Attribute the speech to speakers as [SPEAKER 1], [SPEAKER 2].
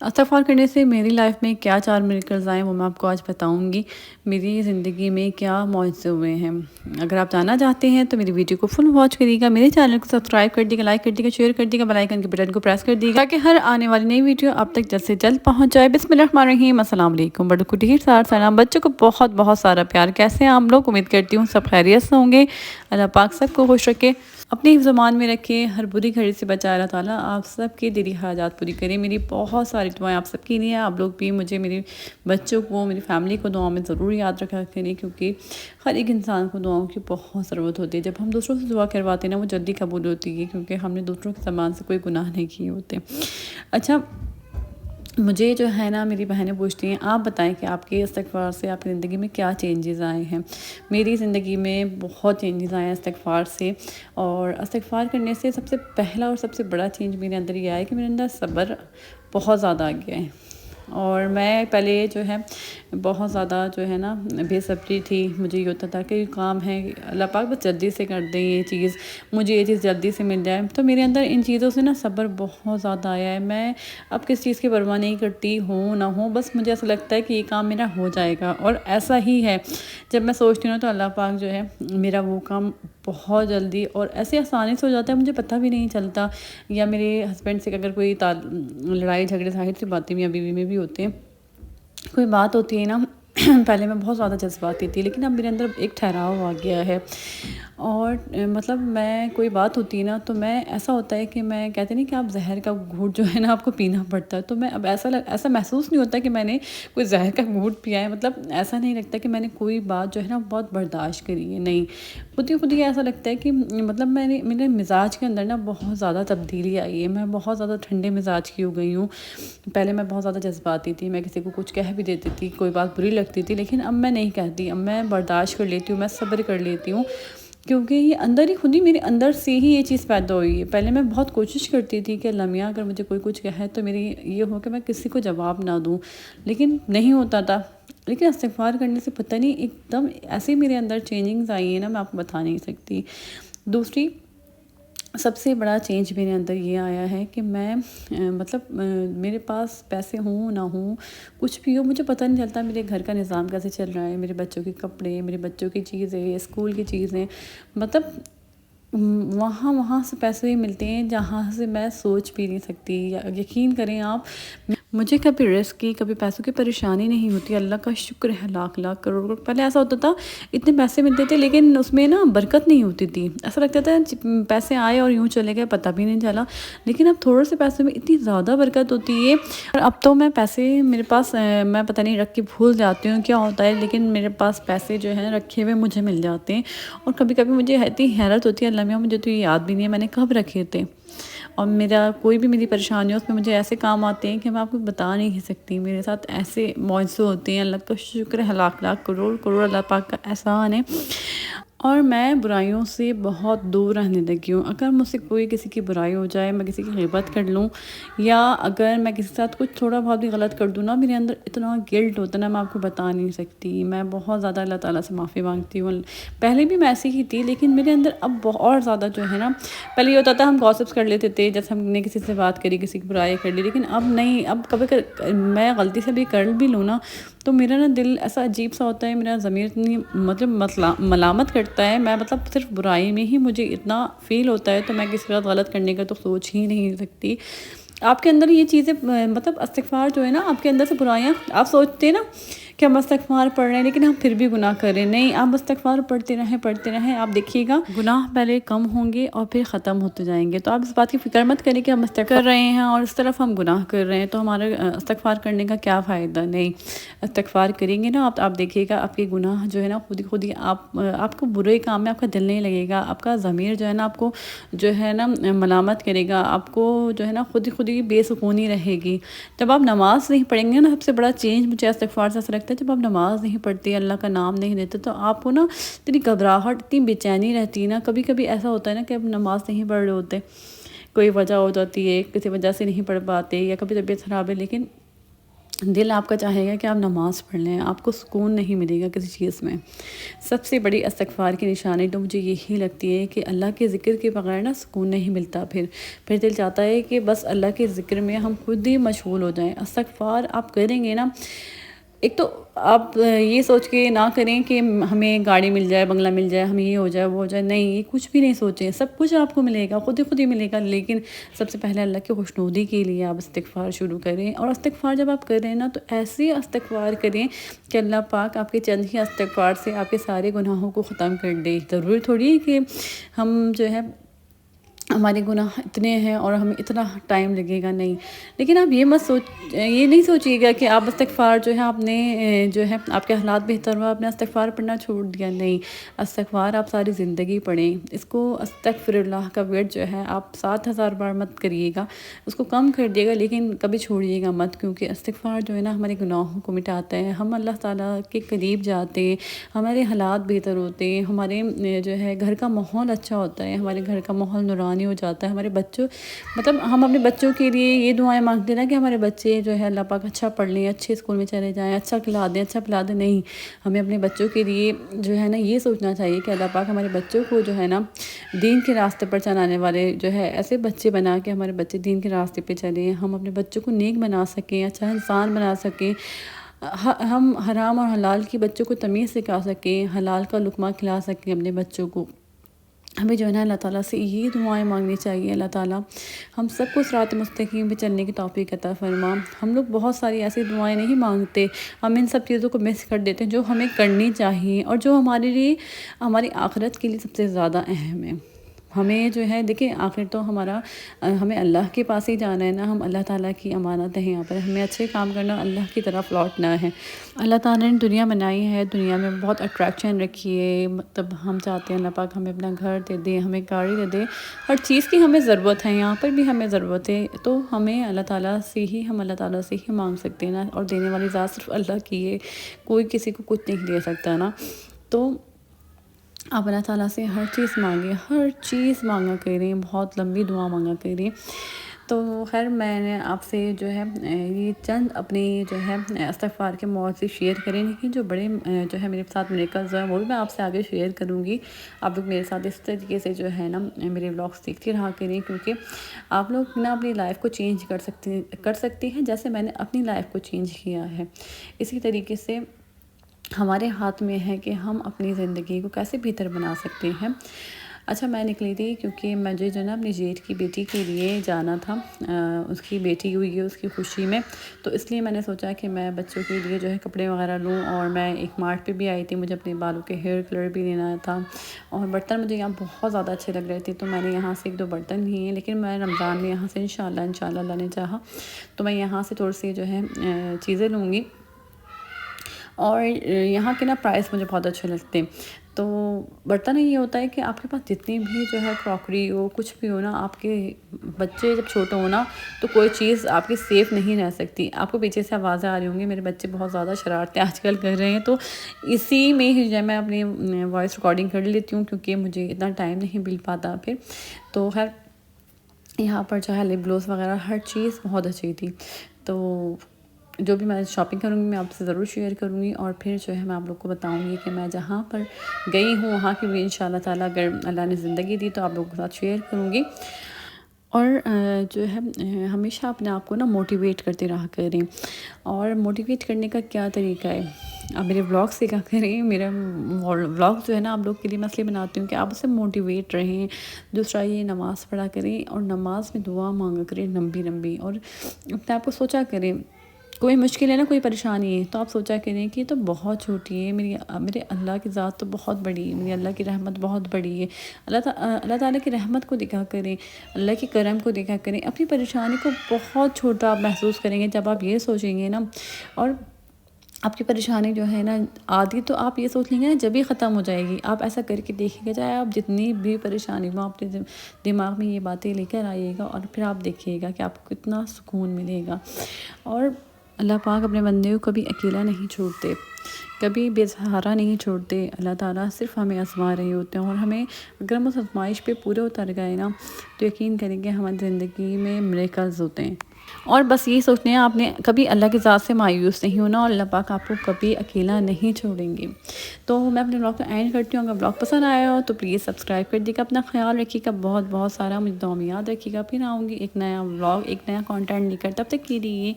[SPEAKER 1] استغفار کرنے سے میری لائف میں کیا 4 میریکلز آئے وہ میں آپ کو آج بتاؤں گی۔ میری زندگی میں کیا معجزے ہوئے ہیں۔ اگر آپ جاننا چاہتے ہیں تو میری ویڈیو کو فل واچ کریے گا، میرے چینل کو سبسکرائب کر دیے گا، لائک کر دیے گا، شیئر کر دیے گا، بیل آئیکن کے بٹن کو پریس کر دیے گا تاکہ ہر آنے والی نئی ویڈیو آپ تک جلد سے جلد پہنچ جائے۔ بسم اللہ الرحمن الرحیم۔ السلام علیکم، بڑوں کو ڈھیر سارا سلام، بچوں کو بہت بہت سارا پیار۔ کیسے ہیں آپ لوگ؟ امید کرتی ہوں سب خیریت سے ہوں گے۔ اللہ پاک سب کو خوش رکھے، اپنی حفظ امان میں رکھے، ہر بری گھڑی سے بچائے اللہ تعالیٰ آپ سب کے دلی حاجات پوری کریں۔ میری بہت ساری دعائیں آپ سب کے لیے ہیں۔ آپ لوگ بھی مجھے، میرے بچوں کو، میری فیملی کو دعاؤں میں ضرور یاد رکھا کریں، کیونکہ ہر ایک انسان کو دعاؤں کی بہت ضرورت ہوتی ہے۔ جب ہم دوسروں سے دعا کرواتے ہیں نا وہ جلدی قبول ہوتی ہے، کیونکہ ہم نے دوسروں کی زبان سے کوئی گناہ نہیں کیے ہوتے۔ اچھا، مجھے جو ہے نا میری بہنیں پوچھتی ہیں آپ بتائیں کہ آپ کے استغفار سے آپ کی زندگی میں کیا چینجز آئے ہیں۔ میری زندگی میں بہت چینجز آئے ہیں استغفار سے، اور استغفار کرنے سے سب سے پہلا اور سب سے بڑا چینج میرے اندر یہ آیا ہے کہ میرے اندر صبر بہت زیادہ آ گیا ہے۔ اور میں پہلے جو ہے بہت زیادہ جو ہے نا بے صبری تھی، مجھے یہ ہوتا تھا کہ یہ کام ہے اللہ پاک بس جلدی سے کر دیں، یہ چیز مجھے یہ چیز جلدی سے مل جائے۔ تو میرے اندر ان چیزوں سے نا صبر بہت زیادہ آیا ہے۔ میں اب کس چیز کی پرواہ نہیں کرتی ہوں نہ ہوں، بس مجھے ایسا لگتا ہے کہ یہ کام میرا ہو جائے گا، اور ایسا ہی ہے۔ جب میں سوچتی ہوں تو اللہ پاک جو ہے میرا وہ کام بہت جلدی اور ایسے آسانی سے ہو جاتا ہے، مجھے پتہ بھی نہیں چلتا۔ یا میرے ہسبینڈ سے اگر کوئی لڑائی جھگڑے ظاہر سی باتیں میاں بیوی میں بھی ہوتے ہیں، کوئی بات ہوتی ہے نا پہلے میں بہت زیادہ جذباتی تھی، لیکن اب میرے اندر ایک ٹھہراؤ آ گیا ہے۔ اور مطلب میں کوئی بات ہوتی ہے نا تو میں ایسا ہوتا ہے کہ میں کہتے نہیں کہ آپ زہر کا گھونٹ جو ہے نا آپ کو پینا پڑتا ہے، تو میں اب ایسا محسوس نہیں ہوتا کہ میں نے کوئی زہر کا گھونٹ پیا ہے۔ مطلب ایسا نہیں لگتا کہ میں نے کوئی بات جو ہے نا بہت برداشت کری ہے، نہیں، خود ہی ایسا لگتا ہے کہ مطلب میرے مزاج کے اندر نا بہت زیادہ تبدیلی آئی ہے۔ میں بہت زیادہ ٹھنڈے مزاج کی ہو گئی ہوں۔ پہلے میں بہت زیادہ جذباتی تھی، میں کسی کو کچھ کہہ بھی دیتی تھی، کوئی بات بری لگتی تھی، لیکن اب میں نہیں کہتی، اب میں برداشت کر لیتی ہوں، میں صبر کر لیتی ہوں، کیونکہ یہ اندر ہی خود ہی میرے اندر سے ہی یہ چیز پیدا ہوئی ہے۔ پہلے میں بہت کوشش کرتی تھی کہ اللہ میاں اگر مجھے کوئی کچھ کہے تو میری یہ ہو کہ میں کسی کو جواب نہ دوں، لیکن نہیں ہوتا تھا۔ لیکن استغفار کرنے سے پتہ نہیں ایک دم ایسے میرے اندر چینجنگز آئی ہیں نا، میں آپ کو بتا نہیں سکتی۔ دوسری سب سے بڑا چینج میرے اندر یہ آیا ہے کہ میں مطلب میرے پاس پیسے ہوں نہ ہوں، کچھ بھی ہو، مجھے پتہ نہیں چلتا میرے گھر کا نظام کیسے چل رہا ہے، میرے بچوں کے کپڑے، میرے بچوں کی چیزیں، اسکول کی چیزیں، مطلب وہاں سے پیسے ملتے ہیں جہاں سے میں سوچ بھی نہیں سکتی۔ یقین کریں آپ، مجھے کبھی رزق کی، کبھی پیسوں کی پریشانی نہیں ہوتی۔ اللہ کا شکر ہے لاکھ لاکھ کروڑ۔ پہلے ایسا ہوتا تھا اتنے پیسے ملتے تھے لیکن اس میں نا برکت نہیں ہوتی تھی، ایسا لگتا تھا پیسے آئے اور یوں چلے گئے، پتہ بھی نہیں چلا۔ لیکن اب تھوڑے سے پیسے میں اتنی زیادہ برکت ہوتی ہے، اور اب تو میں پیسے میرے پاس میں پتہ نہیں رکھ کے بھول جاتی ہوں کیا ہوتا ہے، لیکن میرے پاس پیسے جو ہیں رکھے ہوئے مجھے مل جاتے ہیں۔ اور کبھی کبھی مجھے اتنی حیرت ہوتی ہے، اللہ میاں مجھے تو یہ یاد بھی نہیں ہے میں نے کب رکھے تھے۔ اور میرا کوئی بھی میری پریشانی ہو اس میں مجھے ایسے کام آتے ہیں کہ میں آپ کو بتا نہیں سکتی، میرے ساتھ ایسے معجزے ہوتے ہیں۔ اللہ کا شکر ہے لاکھ لاکھ کروڑ کروڑ اللہ پاک کا احسان ہے۔ اور میں برائیوں سے بہت دور رہنے لگی ہوں۔ اگر مجھ سے کوئی کسی کی برائی ہو جائے، میں کسی کی غیبت کر لوں، یا اگر میں کسی کے ساتھ کچھ تھوڑا بہت بھی غلط کر دوں نا، میرے اندر اتنا گلٹ ہوتا ہے نا، میں آپ کو بتا نہیں سکتی۔ میں بہت زیادہ اللہ تعالیٰ سے معافی مانگتی ہوں۔ پہلے بھی میں ایسی ہی تھی، لیکن میرے اندر اب بہت زیادہ جو ہے نا، پہلے یہ ہوتا تھا ہم گاسپس کر لیتے تھے، جیسے ہم نے کسی سے بات کری، کسی کی برائی کر لی، لیکن اب نہیں۔ اب کبھی میں غلطی سے بھی کر بھی لوں نا تو میرا نا دل ایسا عجیب سا ہوتا ہے، میرا ضمیر اتنی مطلب ملامت کرتا ہے، میں مطلب صرف برائی میں ہی مجھے اتنا فیل ہوتا ہے، تو میں کسی کے ساتھ غلط کرنے کا تو سوچ ہی نہیں سکتی۔ آپ کے اندر یہ چیزیں مطلب استغفار جو ہے نا، آپ کے اندر سے برائیاں، آپ سوچتے ہیں نا کہ ہم استغفار پڑھ رہے ہیں لیکن ہم پھر بھی گناہ کر رہے ہیں، نہیں، آپ استغفار پڑھتے رہیں، آپ دیکھیے گا گناہ پہلے کم ہوں گے اور پھر ختم ہوتے جائیں گے۔ تو آپ اس بات کی فکر مت کریں کہ ہم استغفار کر رہے ہیں اور اس طرف ہم گناہ کر رہے ہیں تو ہمارا استغفار کرنے کا کیا فائدہ، نہیں، استغفار کریں گے نا آپ دیکھیے گا آپ کے گناہ جو ہے نا خود ہی آپ کو برے کام میں آپ کا دل نہیں لگے گا، آپ کا ضمیر جو ہے نا آپ کو جو ہے نا ملامت کرے گا، آپ کو جو ہے نا خود ہی بے سکونی رہے گی۔ جب آپ نماز نہیں پڑھیں گے نا، سب سے بڑا چینج مجھے استغفار سے ایسا لگتا ہے، جب آپ نماز نہیں پڑھتے، اللہ کا نام نہیں لیتے، تو آپ کو نا اتنی گھبراہٹ، اتنی بے چینی رہتی ہے نا۔ کبھی کبھی ایسا ہوتا ہے نا کہ آپ نماز نہیں پڑھ رہے ہوتے، کوئی وجہ ہو جاتی ہے، کسی وجہ سے نہیں پڑھ پاتے، یا کبھی طبیعت خراب ہے، لیکن دل آپ کا چاہے گا کہ آپ نماز پڑھ لیں، آپ کو سکون نہیں ملے گا کسی چیز میں۔ سب سے بڑی استغفار کی نشانی تو مجھے یہی لگتی ہے کہ اللہ کے ذکر کے بغیر نا سکون نہیں ملتا، پھر دل چاہتا ہے کہ بس اللہ کے ذکر میں ہم خود ہی مشغول ہو جائیں۔ استغفار آپ کریں گے نا، ایک تو آپ یہ سوچ کے نہ کریں کہ ہمیں گاڑی مل جائے، بنگلہ مل جائے، ہمیں یہ ہو جائے وہ ہو جائے، نہیں، یہ کچھ بھی نہیں سوچیں، سب کچھ آپ کو ملے گا، خود ہی ملے گا، لیکن سب سے پہلے اللہ کی خوشنودی کے لیے آپ استغفار شروع کریں۔ اور استغفار جب آپ کریں نا تو ایسی استغفار کریں کہ اللہ پاک آپ کے چند ہی استغفار سے آپ کے سارے گناہوں کو ختم کر دے۔ ضروری تھوڑی ہے کہ ہم جو ہے ہمارے گناہ اتنے ہیں اور ہمیں اتنا ٹائم لگے گا، نہیں، لیکن آپ یہ نہیں سوچیے گا کہ آپ استغفار جو ہے آپ نے جو ہے آپ کے حالات بہتر ہوا آپ نے استغفار پڑھنا چھوڑ دیا، نہیں، استغفار آپ ساری زندگی پڑھیں۔ اس کو استغفر اللہ کا ورڈ جو ہے آپ 7,000 بار مت کریے گا، اس کو کم کر دیے گا، لیکن کبھی چھوڑیے گا مت، کیونکہ استغفار جو ہے نا ہمارے گناہوں کو مٹاتا ہے، ہم اللہ تعالیٰ کے قریب جاتے ہیں، ہمارے حالات بہتر ہوتے ہیں، ہمارے جو ہے گھر کا ماحول اچھا ہوتا ہے، ہمارے گھر کا ماحول نورانی ہو جاتا ہے، ہمارے بچوں مطلب ہم اپنے بچوں کے لیے یہ دعائیں مانگتے ہیں نا کہ ہمارے بچے جو ہے اللہ پاک اچھا پڑھ لیں، اچھے اسکول میں چلے جائیں، اچھا کھلا دیں، اچھا پلا دیں، نہیں، ہمیں اپنے بچوں کے لیے جو ہے نا یہ سوچنا چاہیے کہ اللہ پاک ہمارے بچوں کو جو ہے نا دین کے راستے پر چلانے والے جو ہے ایسے بچے بنا کے ہمارے بچے دین کے راستے پہ چلیں، ہم اپنے بچوں کو نیک بنا سکیں، اچھا انسان بنا سکیں، ہم حرام اور حلال کی بچوں کو تمیز سکھا سکیں، حلال کا لقمہ کھلا سکیں اپنے بچوں کو۔ ہمیں جو ہے نا اللہ تعالیٰ سے یہ دعائیں مانگنی چاہیے، اللہ تعالیٰ ہم سب کو صراط مستقیم پہ چلنے کی توفیق عطا فرما۔ ہم لوگ بہت ساری ایسی دعائیں نہیں مانگتے، ہم ان سب چیزوں کو مس کر دیتے ہیں جو ہمیں کرنی چاہیے اور جو ہمارے لیے ہماری آخرت کے لیے سب سے زیادہ اہم ہے۔ ہمیں جو ہے دیکھیں آخر تو ہمیں اللہ کے پاس ہی جانا ہے نا، ہم اللہ تعالیٰ کی امانت ہیں یہاں پر، ہمیں اچھے کام کرنا، اللہ کی طرف لوٹنا ہے۔ اللہ تعالیٰ نے دنیا بنائی ہے، دنیا میں بہت اٹریکشن رکھی ہے، مطلب ہم چاہتے ہیں اللہ پاک ہمیں اپنا گھر دے دے، ہمیں گاڑی دے دے، ہر چیز کی ہمیں ضرورت ہے، یہاں پر بھی ہمیں ضرورت ہے، تو ہمیں اللہ تعالیٰ سے ہی مانگ سکتے ہیں نا، اور دینے والی ذات صرف اللہ کی ہے، کوئی کسی کو کچھ نہیں دے سکتا نا۔ تو آپ اللہ تعالیٰ سے ہر چیز مانگیں، ہر چیز مانگا کریں، بہت لمبی دعا مانگا کریں۔ تو خیر میں نے آپ سے جو ہے یہ چند اپنی جو ہے استغفار کے موضوع شیئر کریں، لیکن جو بڑے جو ہے میرے ساتھ میریکلز ہیں وہ بھی میں آپ سے آگے شیئر کروں گی۔ آپ لوگ میرے ساتھ اس طریقے سے جو ہے نا میرے ولاگس دیکھتے رہا کریں، کیونکہ آپ لوگ نا اپنی لائف کو چینج کر سکتے ہیں جیسے میں نے اپنی لائف کو چینج کیا ہے۔ اسی طریقے سے ہمارے ہاتھ میں ہے کہ ہم اپنی زندگی کو کیسے بہتر بنا سکتے ہیں۔ اچھا میں نکلی تھی کیونکہ مجھے جو نا اپنی جیٹ کی بیٹی کے لیے جانا تھا، اس کی بیٹی ہوئی ہے، اس کی خوشی میں، تو اس لیے میں نے سوچا کہ میں بچوں کے لیے جو ہے کپڑے وغیرہ لوں، اور میں ایک مارٹ پہ بھی آئی تھی، مجھے اپنے بالوں کے ہیئر کلر بھی لینا تھا، اور برتن مجھے یہاں بہت زیادہ اچھے لگ رہے تھے، تو میں نے یہاں سے 1-2 برتن لیے ہیں، لیکن میں رمضان میں یہاں سے انشاءاللہ اللہ نے چاہا تو میں یہاں سے تھوڑی سی جو ہے چیزیں لوں گی، اور یہاں کے نا پرائس مجھے بہت اچھے لگتے ہیں۔ تو برتن یہ ہوتا ہے کہ آپ کے پاس جتنی بھی جو ہے کراکری ہو، کچھ بھی ہو نا، آپ کے بچے جب چھوٹے ہو نا تو کوئی چیز آپ کی سیف نہیں رہ سکتی۔ آپ کو پیچھے سے آوازیں آ رہی ہوں گی، میرے بچے بہت زیادہ شرارتیں آج کل کر رہے ہیں، تو اسی میں ہی جو ہے میں اپنی وائس ریکارڈنگ کر لیتی ہوں، کیونکہ مجھے اتنا ٹائم نہیں مل پاتا پھر۔ تو خیر یہاں پر جو ہے لپ گلوز وغیرہ ہر چیز بہت اچھی تھی، تو جو بھی میں شاپنگ کروں گی میں آپ سے ضرور شیئر کروں گی، اور پھر جو ہے میں آپ لوگ کو بتاؤں گی کہ میں جہاں پر گئی ہوں وہاں کی بھی انشاءاللہ تعالیٰ اگر اللہ نے زندگی دی تو آپ لوگوں کے ساتھ شیئر کروں گی۔ اور جو ہے ہمیشہ اپنے آپ کو نا موٹیویٹ کرتے رہا کریں، اور موٹیویٹ کرنے کا کیا طریقہ ہے، آپ میرے ولاگس دیکھا کریں، میرا ولاگ جو ہے نا آپ لوگ کے لیے میں اس لیے بناتی ہوں کہ آپ اسے موٹیویٹ رہیں۔ دوسرا یہ نماز پڑھا کریں، اور نماز میں دعا مانگا کریں لمبی، اور اپنے آپ کو سوچا کریں کوئی مشکل ہے نا، کوئی پریشانی ہے تو آپ سوچا کریں کہ یہ تو بہت چھوٹی ہے، میرے اللہ کی ذات تو بہت بڑی ہے، میری اللہ کی رحمت بہت بڑی ہے۔ اللہ تعالیٰ کی رحمت کو دیکھا کریں، اللہ کے کرم کو دیکھا کریں، اپنی پریشانی کو بہت چھوٹا آپ محسوس کریں گے جب آپ یہ سوچیں گے نا، اور آپ کی پریشانی جو ہے نا آدھی تو آپ یہ سوچ لیں گے نا جب ہی ختم ہو جائے گی۔ آپ ایسا کر کے دیکھیں گے، چاہے آپ جتنی بھی پریشانی ہو اپنے دماغ میں یہ باتیں لے کر آئیے گا، اور پھر آپ دیکھیے گا کہ آپ کو کتنا سکون ملے گا۔ اور اللہ پاک اپنے بندے کو کبھی اکیلا نہیں چھوڑتے، کبھی بے سہارا نہیں چھوڑتے، اللہ تعالیٰ صرف ہمیں آزما رہے ہوتے ہیں، اور ہمیں اگر ہم اس آزمائش پہ پورے اتر گئے نا تو یقین کریں گے ہماری زندگی میں میریکلز ہوتے ہیں۔ اور بس یہی سوچنا ہے آپ نے کبھی اللہ کی ذات سے مایوس نہیں ہونا، اور اللہ پاک آپ کو کبھی اکیلا نہیں چھوڑیں گے۔ تو میں اپنے بلاگ کو اینڈ کرتی ہوں۔ اگر بلاگ پسند آیا ہو تو پلیز سبسکرائب کر دیجیے گا، اپنا خیال رکھیے گا، بہت بہت سارا مجھے دعا میں یاد رکھیے گا۔ پھر آؤں گی ایک نیا بلاگ، ایک نیا کانٹینٹ لے کر، تب تک کے لیے